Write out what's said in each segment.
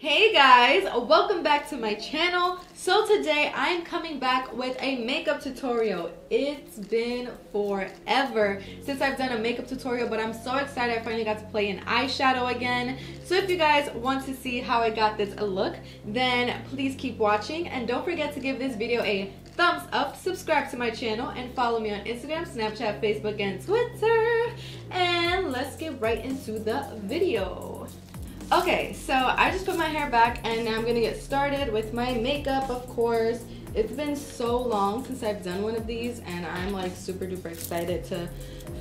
Hey guys, welcome back to my channel. So today I'm coming back with a makeup tutorial. It's been forever since I've done a makeup tutorial, but I'm so excited I finally got to play in eyeshadow again. So if you guys want to see how I got this look, then please keep watching and don't forget to give this video a thumbs up, subscribe to my channel, and follow me on Instagram, Snapchat, Facebook, and Twitter. And let's get right into the video. Okay, so I just put my hair back and now I'm gonna get started with my makeup, of course. It's been so long since I've done one of these and I'm like super duper excited to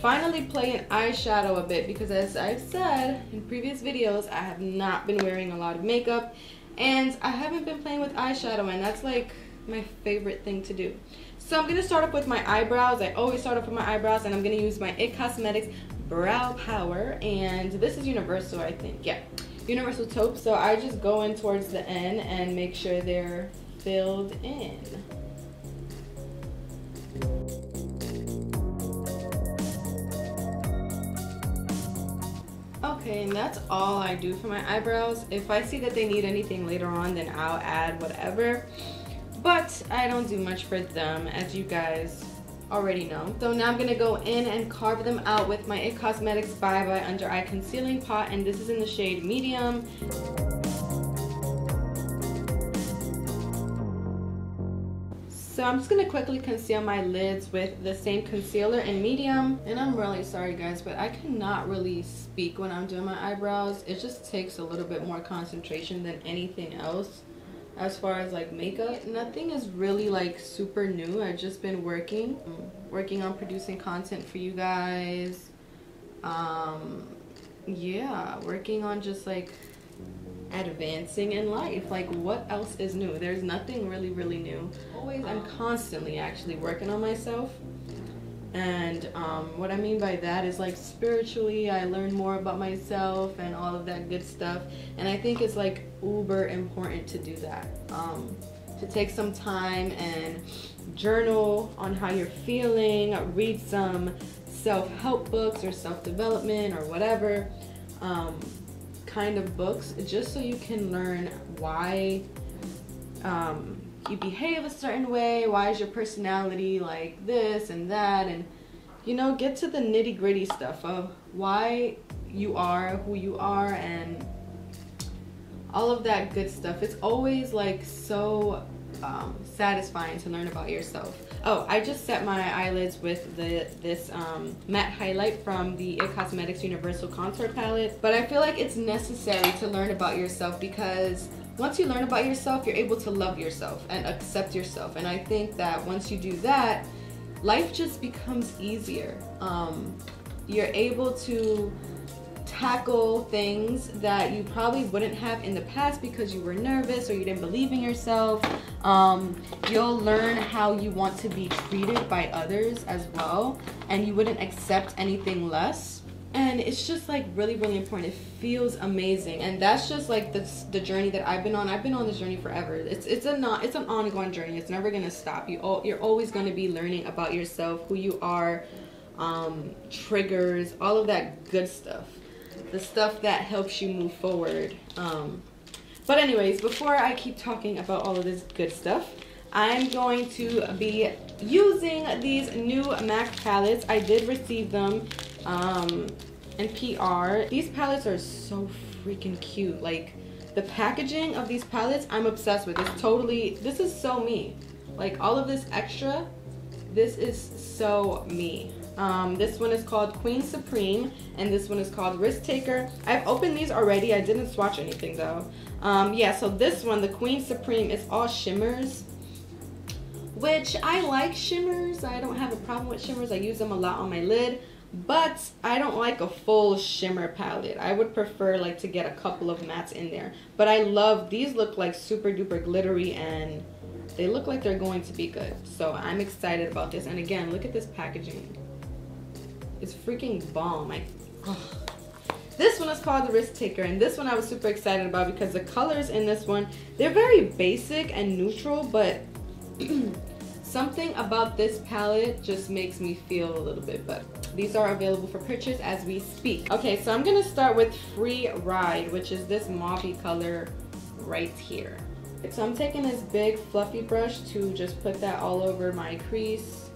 finally play an eyeshadow a bit because as I've said in previous videos, I have not been wearing a lot of makeup and I haven't been playing with eyeshadow, and that's like my favorite thing to do. So I'm gonna start off with my eyebrows. I always start off with my eyebrows and I'm gonna use my IT Cosmetics Brow Power, and this is universal, I think, yeah. Universal taupe, so I just go in towards the end and make sure they're filled in. Okay, and that's all I do for my eyebrows. If I see that they need anything later on, then I'll add whatever. But I don't do much for them, as you guys already know. So now I'm gonna go in and carve them out with my IT Cosmetics Bye Bye Under Eye Concealing Pot, and this is in the shade Medium. So I'm just gonna quickly conceal my lids with the same concealer in Medium. And I'm really sorry guys, but I cannot really speak when I'm doing my eyebrows. It just takes a little bit more concentration than anything else. As far as like makeup, nothing is really like super new. I've just been working on producing content for you guys. Yeah, working on just like advancing in life. Like what else is new? There's nothing really new. I'm constantly actually working on myself. And what I mean by that is like spiritually, I learn more about myself and all of that good stuff. And I think it's like uber important to do that. To take some time and journal on how you're feeling, read some self-help books or self-development or whatever kind of books, just so you can learn why you behave a certain way, why is your personality like this and that, and you know, get to the nitty-gritty stuff of why you are who you are and all of that good stuff. It's always like so satisfying to learn about yourself. Oh, I just set my eyelids with this matte highlight from the IT Cosmetics Universal Contour Palette, but I feel like it's necessary to learn about yourself because once you learn about yourself, you're able to love yourself and accept yourself. And I think that once you do that, life just becomes easier. You're able to tackle things that you probably wouldn't have in the past because you were nervous or you didn't believe in yourself. You'll learn how you want to be treated by others as well, and you wouldn't accept anything less. And it's just like really important. It feels amazing, and that's just like the journey that I've been on. I've been on this journey forever. It's an ongoing journey. It's never gonna stop. You're always gonna be learning about yourself, who you are, triggers, all of that good stuff, the stuff that helps you move forward. But anyways, before I keep talking about all of this good stuff, I'm going to be using these new MAC palettes. I did receive them and PR. These palettes are so freaking cute. Like the packaging of these palettes, I'm obsessed with. This is so me. Like all of this extra, this is so me. This one is called Queen Supreme and this one is called Risk Taker. I've opened these already. I didn't swatch anything though. Yeah, so this one, the Queen Supreme, is all shimmers, which I like shimmers. I don't have a problem with shimmers. I use them a lot on my lid. But I don't like a full shimmer palette. I would prefer like to get a couple of mattes in there. But I love, these look like super duper glittery and they look like they're going to be good. So I'm excited about this. And again, look at this packaging. It's freaking bomb. This one is called the Risk Taker, and this one I was super excited about because the colors in this one, they're very basic and neutral, but something about this palette just makes me feel a little bit better. These are available for purchase as we speak. Okay, so I'm gonna start with Free Ride, which is this mauvey color right here. So I'm taking this big fluffy brush to just put that all over my crease,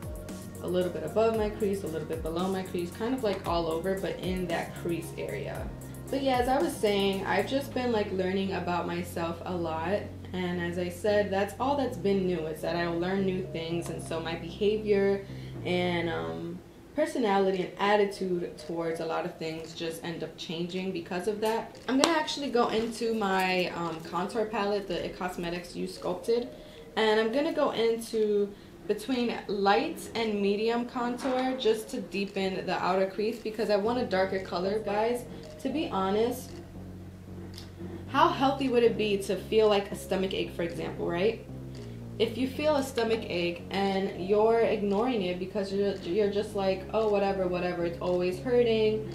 a little bit above my crease, a little bit below my crease, kind of like all over, but in that crease area. But yeah, as I was saying, I've just been like learning about myself a lot. And as I said, that's all that's been new, is that I learn new things. And so my behavior and personality and attitude towards a lot of things just end up changing because of that. I'm gonna actually go into my contour palette, the IT Cosmetics You Sculpted, and I'm gonna go into between light and medium contour just to deepen the outer crease because I want a darker color, guys. To be honest, how healthy would it be to feel like a stomach ache, for example, right? If you feel a stomach ache and you're ignoring it because you're just like, oh, whatever, it's always hurting,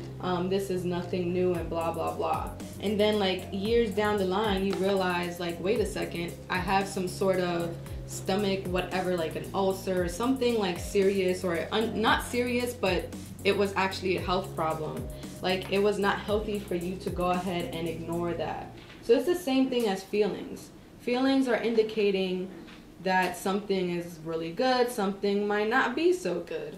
this is nothing new and blah, blah, blah. And then like years down the line, you realize like, wait a second, I have some sort of stomach, whatever, like an ulcer or something like serious, or not serious, but it was actually a health problem. Like it was not healthy for you to go ahead and ignore that. So it's the same thing as feelings. Feelings are indicating that something is really good, something might not be so good.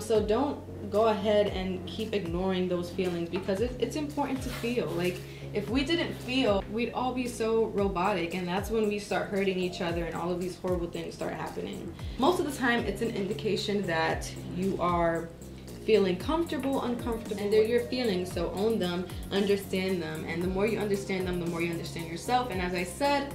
So don't go ahead and keep ignoring those feelings because it's important to feel. Like if we didn't feel, we'd all be so robotic, and that's when we start hurting each other and all of these horrible things start happening. Most of the time it's an indication that you are feeling comfortable, uncomfortable, and they're your feelings, so own them, understand them, and the more you understand them, the more you understand yourself. And as I said,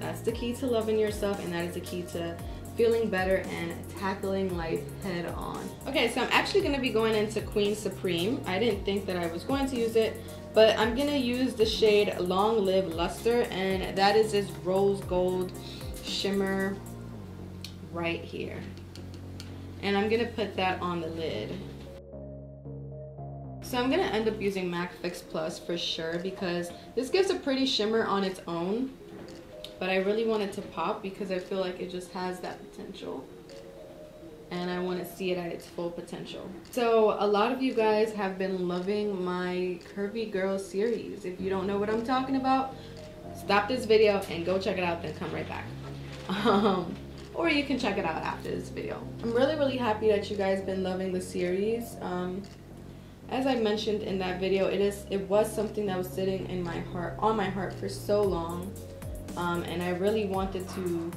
that's the key to loving yourself, and that is the key to feeling better and tackling life head on. Okay, so I'm actually going to be going into Queen Supreme. I didn't think that I was going to use it, but I'm going to use the shade Long Live Luster, and that is this rose gold shimmer right here. And I'm going to put that on the lid. So I'm going to end up using MAC Fix Plus for sure because this gives a pretty shimmer on its own. But I really want it to pop because I feel like it just has that potential. And I want to see it at its full potential. So a lot of you guys have been loving my Curvy Girl series. If you don't know what I'm talking about, stop this video and go check it out, then come right back. Or you can check it out after this video. I'm really happy that you guys been loving the series. As I mentioned in that video, it was something that was sitting in my heart, on my heart for so long. And I really wanted to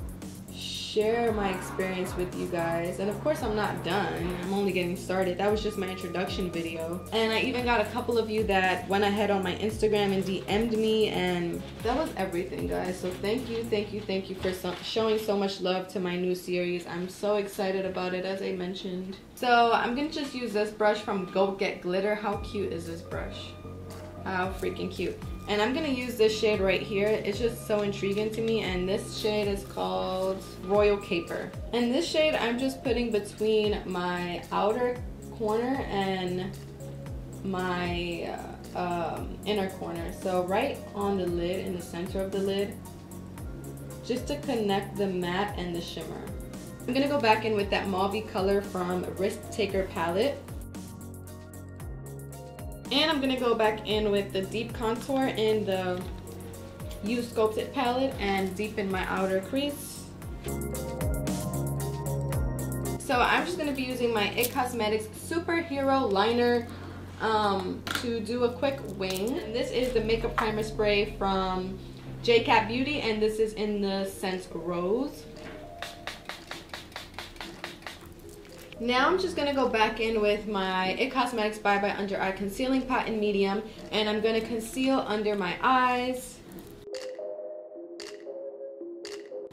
share my experience with you guys. And of course I'm not done, I'm only getting started. That was just my introduction video. And I even got a couple of you that went ahead on my Instagram and DM'd me, and that was everything, guys. So thank you for showing so much love to my new series. I'm so excited about it, as I mentioned. So I'm gonna just use this brush from Go Get Glitter. How cute is this brush? How freaking cute. And I'm gonna use this shade right here. It's just so intriguing to me, and this shade is called Royal Caper. And this shade I'm just putting between my outer corner and my inner corner. So right on the lid, in the center of the lid, just to connect the matte and the shimmer. I'm gonna go back in with that mauvey color from Risk Taker palette. And I'm gonna go back in with the deep contour in the You Sculpted palette and deepen my outer crease. So I'm just gonna be using my IT Cosmetics Superhero Liner to do a quick wing. And this is the makeup primer spray from JCat Beauty, and this is in the scent Rose. Now I'm just going to go back in with my IT Cosmetics Bye Bye Under Eye Concealing Pot in medium, and I'm going to conceal under my eyes.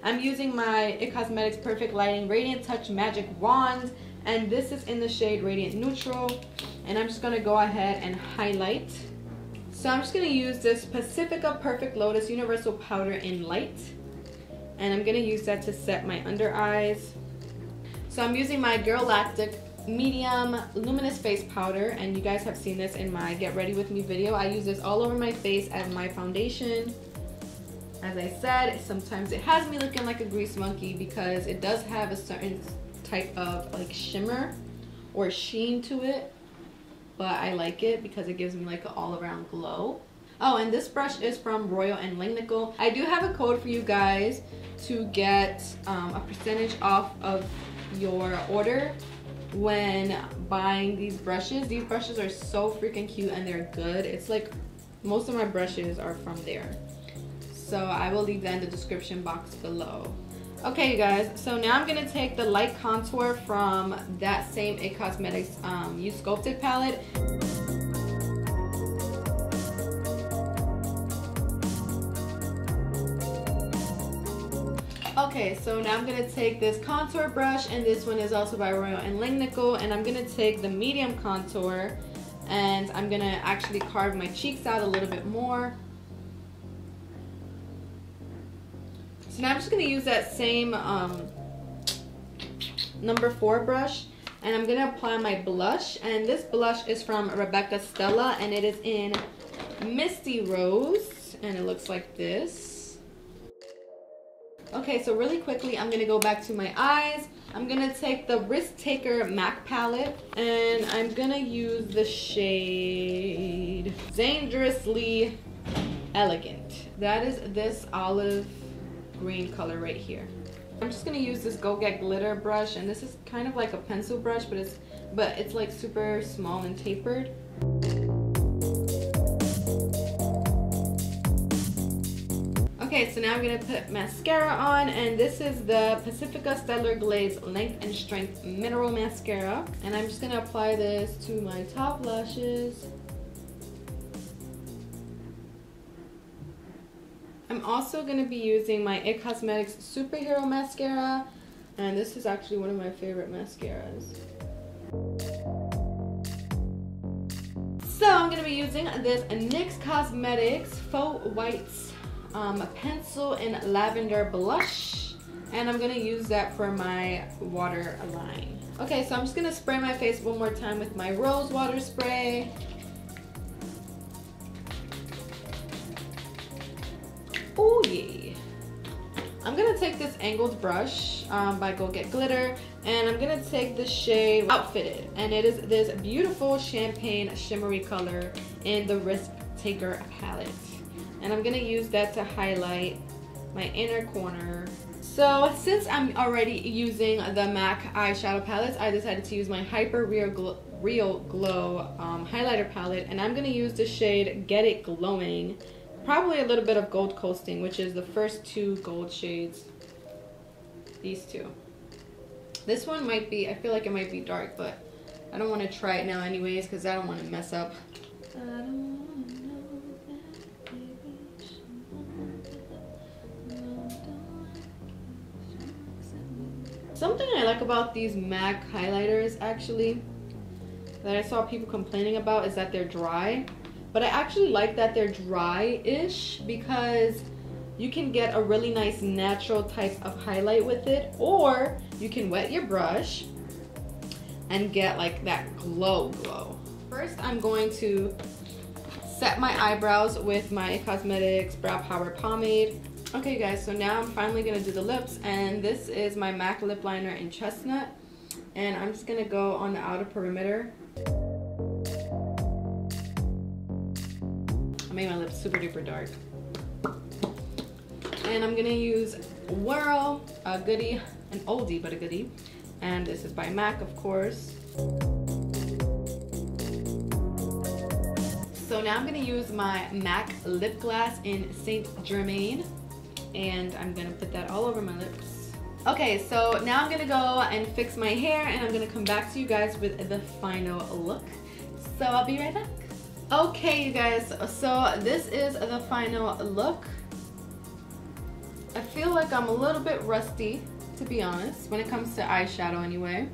I'm using my IT Cosmetics Perfect Lighting Radiant Touch Magic Wand, and this is in the shade Radiant Neutral, and I'm just going to go ahead and highlight. So I'm just going to use this Pacifica Perfect Lotus Universal Powder in light, and I'm going to use that to set my under eyes. So I'm using my Girlactic Medium Luminous Face Powder, and you guys have seen this in my Get Ready With Me video. I use this all over my face as my foundation. As I said, sometimes it has me looking like a grease monkey because it does have a certain type of like shimmer or sheen to it, but I like it because it gives me like an all-around glow. Oh, and this brush is from Royal and Langnickel. I do have a code for you guys to get a percentage off of your order when buying these brushes. These brushes are so freaking cute and they're good. It's like most of my brushes are from there. So I will leave that in the description box below. Okay, you guys, so now I'm gonna take the light contour from that same It Cosmetics You Sculpted palette. Okay, so now I'm gonna take this contour brush, and this one is also by Royal and Langnickel, and I'm gonna take the medium contour and I'm gonna actually carve my cheeks out a little bit more. So now I'm just gonna use that same number 4 brush, and I'm gonna apply my blush, and this blush is from Rebecca Stella, and it is in Misty Rose, and it looks like this. Okay, so really quickly, I'm gonna go back to my eyes. I'm gonna take the Risk Taker MAC palette, and I'm gonna use the shade Dangerously Elegant. That is this olive green color right here. I'm just gonna use this Go Get Glitter brush, and this is kind of like a pencil brush, but it's like super small and tapered. Okay, so now I'm gonna put mascara on, and this is the Pacifica Stellar Glaze Length and Strength Mineral Mascara, and I'm just gonna apply this to my top lashes. I'm also gonna be using my It Cosmetics Superhero Mascara, and this is actually one of my favorite mascaras. So I'm gonna be using this NYX Cosmetics Faux Whites pencil and lavender blush, and I'm gonna use that for my waterline. Okay, so I'm just gonna spray my face one more time with my rose water spray. Oh yeah. I'm gonna take this angled brush by Go Get Glitter, and I'm gonna take the shade Outfitted, and it is this beautiful champagne shimmery color in the Risk Taker palette. And I'm gonna use that to highlight my inner corner. So since I'm already using the MAC eyeshadow palettes, I decided to use my Hyper Real Glow highlighter palette, and I'm gonna use the shade Get It Glowing. Probably a little bit of Gold Coasting, which is the first 2 gold shades. These 2. This one might be, I feel like it might be dark, but I don't want to try it now anyways because I don't want to mess up. Something I like about these MAC highlighters actually that I saw people complaining about is that they're dry. But I actually like that they're dry-ish because you can get a really nice natural type of highlight with it, or you can wet your brush and get like that glow. First, I'm going to set my eyebrows with my Cosmetics Brow Power Pomade. Okay guys, so now I'm finally gonna do the lips, and this is my MAC lip liner in Chestnut, and I'm just gonna go on the outer perimeter. I made my lips super duper dark. And I'm gonna use Whirl, a goodie, an oldie but a goodie, and this is by MAC, of course. So now I'm gonna use my MAC lip gloss in Saint Germain, and I'm gonna put that all over my lips. Okay, so now I'm gonna go and fix my hair, and I'm gonna come back to you guys with the final look. So I'll be right back. Okay, you guys, so this is the final look. I feel like I'm a little bit rusty, to be honest, when it comes to eyeshadow anyway.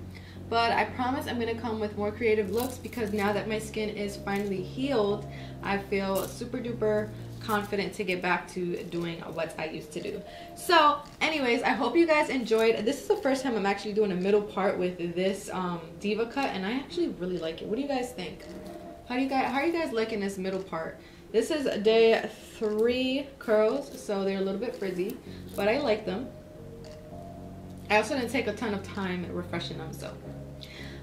But I promise I'm gonna come with more creative looks because now that my skin is finally healed, I feel super duper confident to get back to doing what I used to do. So anyways, I hope you guys enjoyed. This is the first time I'm actually doing a middle part with this diva cut, and I actually really like it. What do you guys think? How are you guys liking this middle part? This is day 3 curls, so they're a little bit frizzy, but I like them. I also didn't take a ton of time refreshing them, so.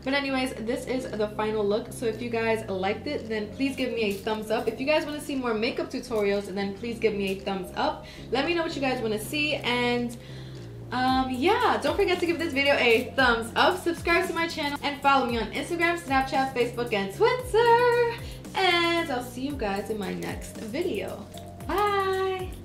But anyways, this is the final look. So if you guys liked it, then please give me a thumbs up. If you guys want to see more makeup tutorials, then please give me a thumbs up. Let me know what you guys want to see. And yeah, don't forget to give this video a thumbs up, subscribe to my channel, and follow me on Instagram, Snapchat, Facebook, and Twitter. And I'll see you guys in my next video. Bye!